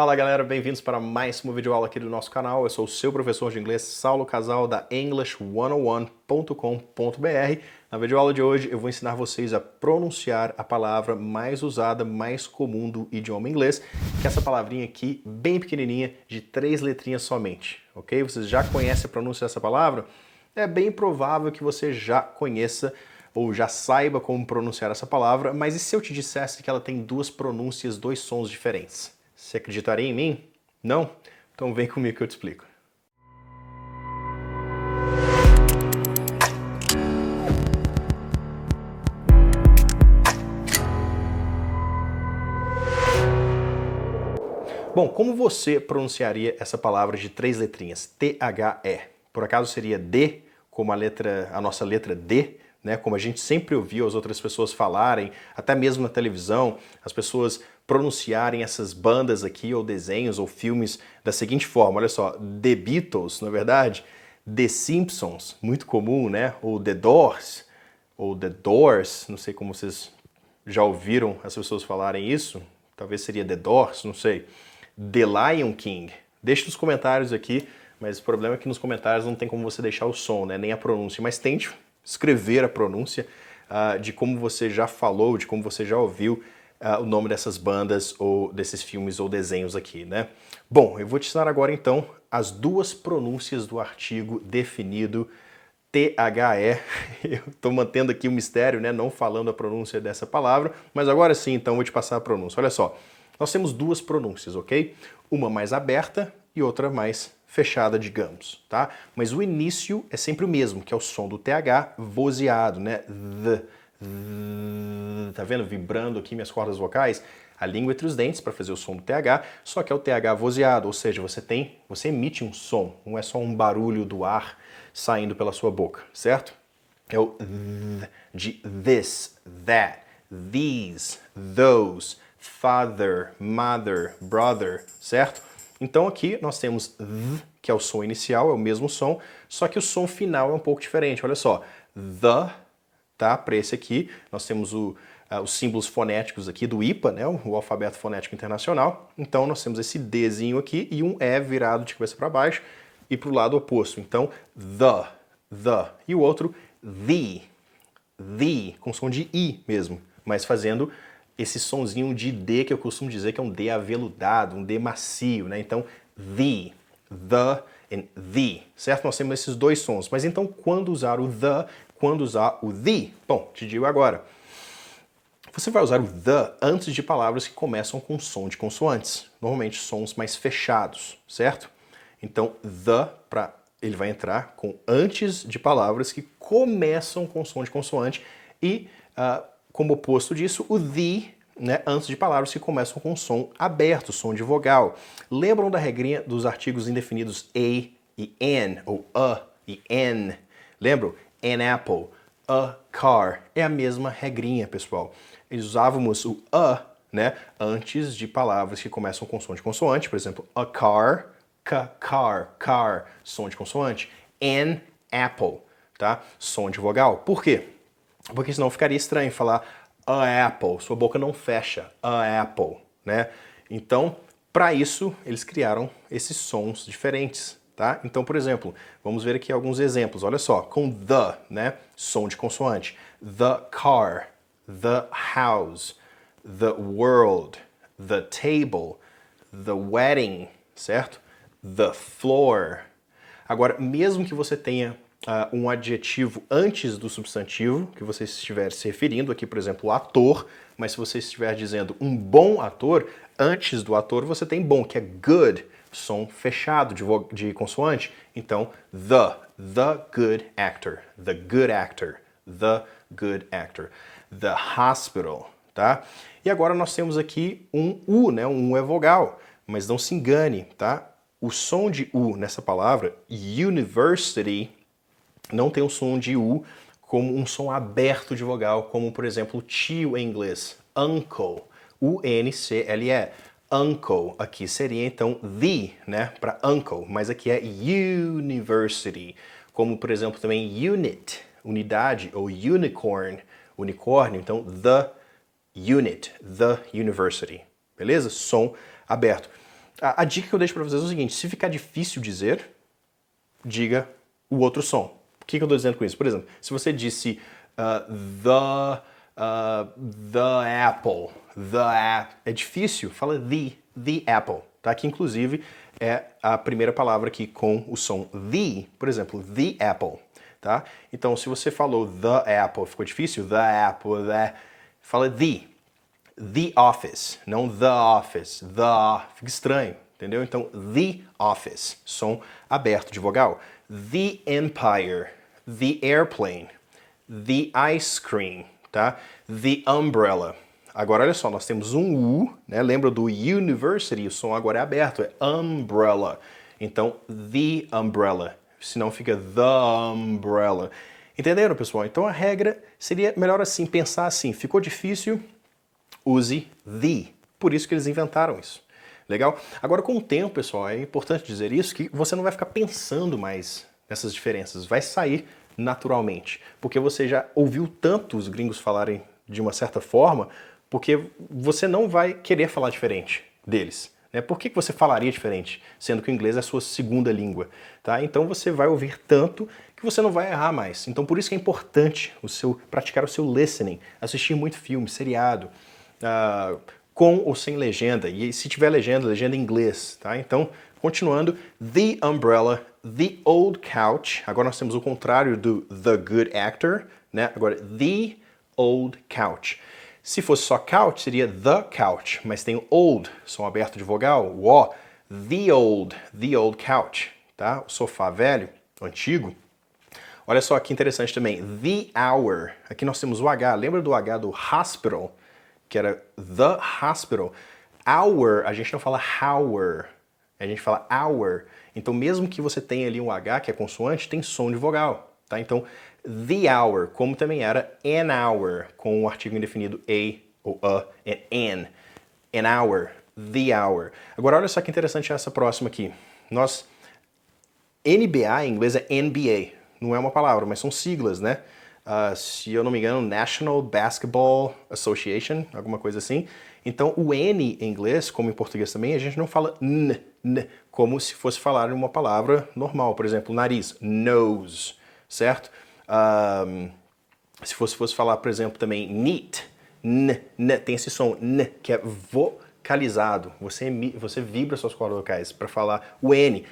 Fala galera, bem-vindos para mais uma videoaula aqui do nosso canal. Eu sou o seu professor de inglês, Saulo Casal, da English101.com.br. Na videoaula de hoje eu vou ensinar vocês a pronunciar a palavra mais usada, mais comum do idioma inglês, que é essa palavrinha aqui, bem pequenininha, de 3 letrinhas somente, ok? Vocês já conhecem a pronúncia dessa palavra? É bem provável que você já conheça ou já saiba como pronunciar essa palavra, mas e se eu te dissesse que ela tem duas pronúncias, dois sons diferentes? Você acreditaria em mim? Não? Então vem comigo que eu te explico. Bom, como você pronunciaria essa palavra de 3 letrinhas? T-H-E. Por acaso seria D, como a nossa letra D, né? Como a gente sempre ouviu as outras pessoas falarem, até mesmo na televisão, as pessoas pronunciarem essas bandas aqui, ou desenhos, ou filmes da seguinte forma, olha só, The Beatles, na verdade, The Simpsons, muito comum, né? Ou The Doors, ou The Doors, não sei como vocês já ouviram as pessoas falarem isso, talvez seria The Doors, não sei. The Lion King. Deixe nos comentários aqui, mas o problema é que nos comentários não tem como você deixar o som, né? Nem a pronúncia, mas tente escrever a pronúncia de como você já falou, de como você já ouviu o nome dessas bandas ou desses filmes ou desenhos aqui, né? Bom, eu vou te ensinar agora então as duas pronúncias do artigo definido T-H-E. Eu estou mantendo aqui o mistério, né? Não falando a pronúncia dessa palavra, mas agora sim, então, vou te passar a pronúncia. Olha só, nós temos duas pronúncias, ok? Uma mais aberta e outra mais fechada, digamos, tá? Mas o início é sempre o mesmo, que é o som do TH vozeado, né? Tá vendo? Vibrando aqui minhas cordas vocais. A língua entre os dentes para fazer o som do TH, só que é o TH vozeado, ou seja, você emite um som, não é só um barulho do ar saindo pela sua boca, certo? É o de this, that, these, those, father, mother, brother, certo? Então aqui nós temos que é o som inicial, é o mesmo som, só que o som final é um pouco diferente. Olha só, the, tá? Para esse aqui, nós temos os símbolos fonéticos aqui do IPA, né? O Alfabeto Fonético Internacional. Então nós temos esse Dzinho aqui e um E virado de cabeça para baixo e para o lado oposto. Então, the. E o outro, the, com som de I mesmo, mas fazendo esse sonzinho de D que eu costumo dizer que é um D aveludado, um D macio, né? Então, the and the, certo? Nós temos esses dois sons. Mas então, quando usar o the, quando usar o the? Bom, te digo agora. Você vai usar o the antes de palavras que começam com som de consoantes. Normalmente, sons mais fechados, certo? Então, ele vai entrar antes de palavras que começam com som de consoante e, como oposto disso, o the, né, antes de palavras que começam com som aberto, som de vogal. Lembram da regrinha dos artigos indefinidos a e an, ou a e n? Lembram? An apple, a car. É a mesma regrinha, pessoal. Usávamos o a, né, antes de palavras que começam com som de consoante, por exemplo, a car, car, som de consoante. An apple, tá? Som de vogal. Por quê? Porque senão ficaria estranho falar a apple, sua boca não fecha, a apple, né? Então, para isso, eles criaram esses sons diferentes, tá? Então, por exemplo, vamos ver aqui alguns exemplos. Olha só, com the, né? Som de consoante. The car, the house, the world, the table, the wedding, certo? The floor. Agora, mesmo que você tenha um adjetivo antes do substantivo, que você estiver se referindo, aqui, por exemplo, o ator, mas se você estiver dizendo um bom ator, antes do ator você tem bom, que é good, som fechado de consoante. Então, the good actor, the good actor, the good actor, the hospital, tá? E agora nós temos aqui um U, né? Um U é vogal, mas não se engane, tá? O som de U nessa palavra, university, não tem um som de U como um som aberto de vogal, como, por exemplo, tio em inglês, uncle, U-N-C-L-E, uncle, aqui seria então the, né, para uncle, mas aqui é university, como, por exemplo, também unit, unidade, ou unicorn, unicórnio, então the unit, the university, beleza? Som aberto. A dica que eu deixo para vocês é o seguinte, se ficar difícil dizer, diga o outro som. O que eu estou dizendo com isso? Por exemplo, se você disse the apple, é difícil, fala the apple, tá? Que inclusive é a primeira palavra aqui com o som the, por exemplo, the apple, tá? Então, se você falou the apple, ficou difícil, the apple, fala the office, não the office, fica estranho, entendeu? Então, the office, som aberto de vogal. The empire, the airplane, the ice cream, tá? The umbrella. Agora, olha só, nós temos um U, né? Lembra do university? O som agora é aberto, é umbrella. Então, the umbrella. Senão fica the umbrella. Entenderam, pessoal? Então, a regra seria melhor assim, pensar assim. Ficou difícil? Use the. Por isso que eles inventaram isso. Legal? Agora, com o tempo, pessoal, é importante dizer isso, que você não vai ficar pensando mais nessas diferenças. Vai sair naturalmente. Porque você já ouviu tanto os gringos falarem de uma certa forma, porque você não vai querer falar diferente deles. Né? Por que você falaria diferente, sendo que o inglês é a sua segunda língua? Tá? Então você vai ouvir tanto que você não vai errar mais. Então por isso que é importante praticar o seu listening, assistir muito filme, seriado, com ou sem legenda, e se tiver legenda em inglês, tá? Então, continuando, the umbrella, the old couch, agora nós temos o contrário do the good actor, né? Agora, the old couch. Se fosse só couch, seria the couch, mas tem o old, som aberto de vogal, o O, the old couch, tá? O sofá velho, antigo. Olha só que interessante também, the hour, aqui nós temos o H, lembra do H do hospital? Que era the hospital. Hour, a gente não fala hour, a gente fala hour. Então, mesmo que você tenha ali um H, que é consoante, tem som de vogal, tá? Então, the hour, como também era an hour, com o artigo indefinido a ou a, and an hour, the hour. Agora, olha só que interessante essa próxima aqui. NBA em inglês é NBA, não é uma palavra, mas são siglas, né? Se eu não me engano, National Basketball Association, alguma coisa assim. Então, o N em inglês, como em português também, a gente não fala n, como se fosse falar uma palavra normal. Por exemplo, nariz, nose, certo? Se fosse falar, por exemplo, também neat, tem esse som n, que é vocalizado. Você vibra suas cordas vocais para falar o N,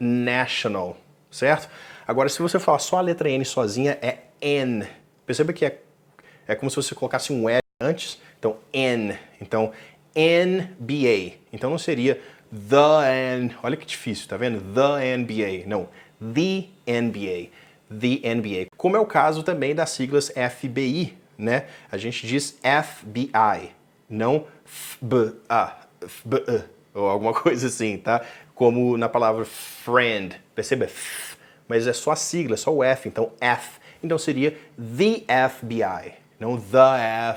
national, certo? Agora, se você falar só a letra N sozinha, é N. Perceba que é como se você colocasse um L antes. Então, N. Então, NBA. Então, não seria the N. Olha que difícil, tá vendo? The NBA. Não, the NBA. The NBA. Como é o caso também das siglas FBI, né? A gente diz FBI, não FBI, ou alguma coisa assim, tá? Como na palavra friend. Perceba? Mas é só a sigla, é só o F, então F. Então seria the FBI, não the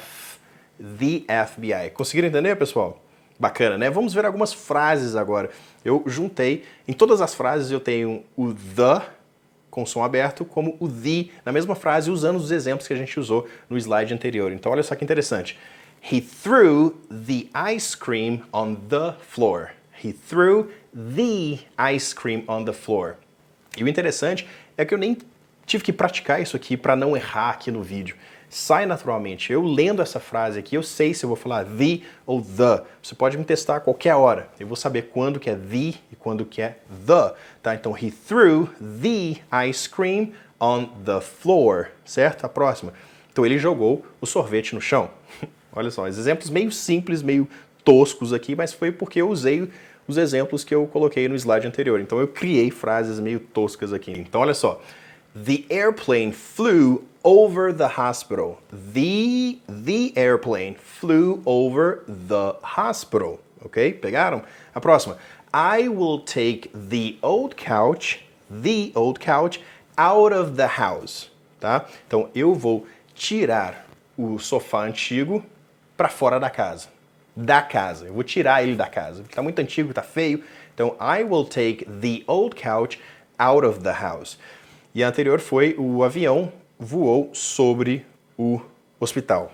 FBI. Conseguiram entender, pessoal? Bacana, né? Vamos ver algumas frases agora. Eu juntei, em todas as frases eu tenho o the com som aberto, como o the na mesma frase, usando os exemplos que a gente usou no slide anterior. Então olha só que interessante. He threw the ice cream on the floor. He threw the ice cream on the floor. E o interessante é que eu nem tive que praticar isso aqui para não errar aqui no vídeo. Sai naturalmente. Eu lendo essa frase aqui, eu sei se eu vou falar the ou the. Você pode me testar a qualquer hora. Eu vou saber quando que é the e quando que é the. Tá? Então, he threw the ice cream on the floor. Certo? A próxima. Então, ele jogou o sorvete no chão. Olha só, os exemplos meio simples, meio toscos aqui, mas foi porque eu usei os exemplos que eu coloquei no slide anterior. Então eu criei frases meio toscas aqui. Então olha só. The airplane flew over the hospital. The airplane flew over the hospital. Ok? Pegaram? A próxima. I will take the old couch out of the house. Tá? Então eu vou tirar o sofá antigo para fora da casa. Eu vou tirar ele da casa. Está muito antigo, está feio. Então, I will take the old couch out of the house. E a anterior foi o avião voou sobre o hospital.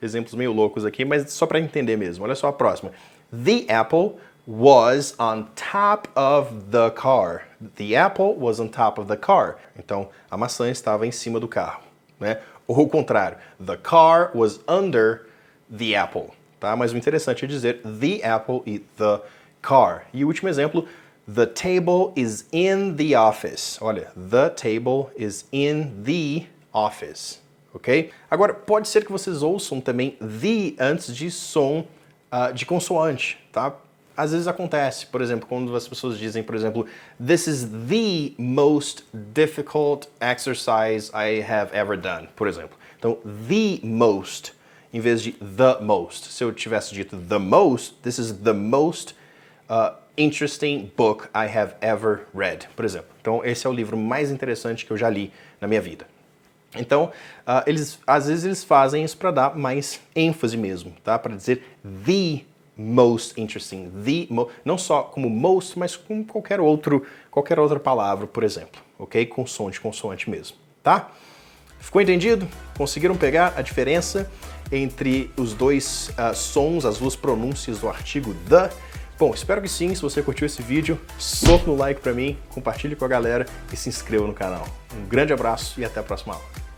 Exemplos meio loucos aqui, mas só para entender mesmo. Olha só a próxima. The apple was on top of the car. The apple was on top of the car. Então, a maçã estava em cima do carro, né? Ou o contrário, the car was under the apple, tá? Mas o interessante é dizer the apple e the car. E o último exemplo, the table is in the office. Olha, the table is in the office, ok? Agora, pode ser que vocês ouçam também the antes de som de consoante, tá? Às vezes acontece, por exemplo, quando as pessoas dizem, por exemplo, this is the most difficult exercise I have ever done, por exemplo. Então, the most, em vez de the most. Se eu tivesse dito the most, this is the most interesting book I have ever read, por exemplo. Então, esse é o livro mais interessante que eu já li na minha vida. Então, às vezes eles fazem isso para dar mais ênfase mesmo, tá? Para dizer the most interesting, não só como most, mas com qualquer outra palavra, por exemplo, ok? Com som de consoante mesmo, tá? Ficou entendido? Conseguiram pegar a diferença entre os dois sons, as duas pronúncias do artigo the? Bom, espero que sim. Se você curtiu esse vídeo, soca no like pra mim, compartilhe com a galera e se inscreva no canal. Um grande abraço e até a próxima aula.